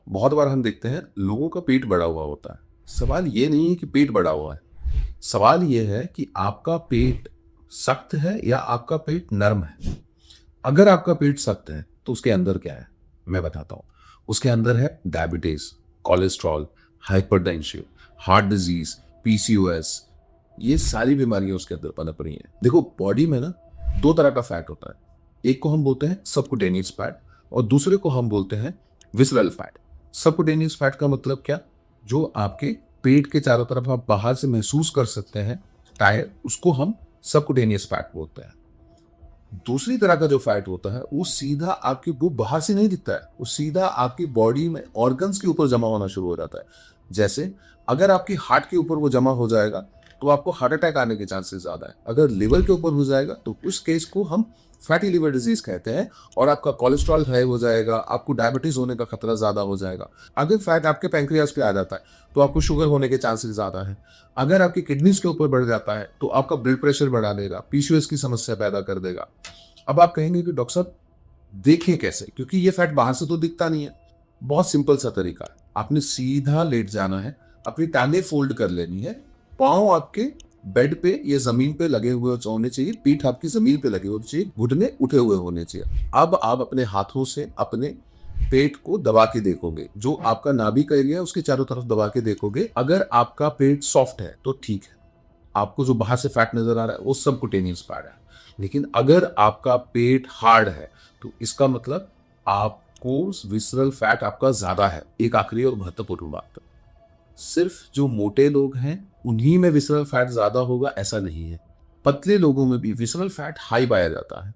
बहुत बार हम देखते हैं लोगों का पेट बड़ा हुआ होता है। सवाल ये नहीं है कि पेट बड़ा हुआ है, सवाल ये है कि आपका पेट सख्त है या आपका पेट नरम है। अगर आपका पेट सख्त है तो उसके अंदर क्या है, मैं बताता हूँ। उसके अंदर है diabetes, cholesterol, hypertension, heart disease, PCOS. ये सारी बीमारियां उसके अंदर पनप रही हैं। देखो, बॉडी में ना दो तरह का फैट होता है। एक को हम बोलते हैं सबकुटेनियस फैट और दूसरे को हम बोलते हैं विसरल फैट। सबकुटेनियस फैट का मतलब क्या? जो आपके पेट के चारों तरफ आप बाहर से महसूस कर सकते हैं, टायर, उसको हम सबकुटेनियस फैट बोलते हैं। दूसरी तरह का जो फैट होता है वो सीधा आपके, वो बाहर से नहीं दिखता है, वो सीधा आपकी बॉडी में ऑर्गन्स के ऊपर जमा होना शुरू हो जाता है। जैसे अगर आपकी हार्ट के ऊपर वो जमा हो जाएगा तो आपको हार्ट अटैक आने के चांसेस ज्यादा है। अगर लिवर के ऊपर हो जाएगा तो उस केस को हम फैटी लिवर डिजीज कहते हैं और आपका कोलेस्ट्रॉल हाई हो जाएगा, आपको डायबिटीज होने का खतरा ज्यादा हो जाएगा। अगर फैट आपके पैंक्रियाज पे आ जाता है तो आपको शुगर होने के चांसेस ज्यादा है। अगर आपकी किडनीज के ऊपर बढ़ जाता है तो आपका ब्लड प्रेशर बढ़ा देगा, पीसीओएस की समस्या पैदा कर देगा। अब आप कहेंगे कि डॉक्टर साहब देखें कैसे, क्योंकि ये फैट बाहर से तो दिखता नहीं है। बहुत सिंपल सा तरीका है, आपने सीधा लेट जाना है, अपनी टांगे फोल्ड कर लेनी है, पांव आपके बेड पे या जमीन पे लगे हुए होने चाहिए, पीठ आपकी जमीन पे लगे होनी चाहिए, घुटने उठे हुए होने चाहिए। अब आप अपने हाथों से अपने पेट को दबा के देखोगे, जो आपका नाभि का एरिया है उसके चारों तरफ दबा के देखोगे। अगर आपका पेट सॉफ्ट है तो ठीक है, आपको जो बाहर से फैट नजर आ रहा है वो सबकुटेनियस फैट है। लेकिन अगर आपका पेट हार्ड है तो इसका मतलब आपको विसरल फैट आपका ज्यादा है। एक आखिरी और महत्वपूर्ण बात, सिर्फ जो मोटे लोग हैं उन्हीं में विसरल फैट ज्यादा होगा ऐसा नहीं है, पतले लोगों में भी विसरल फैट हाई पाया जाता है।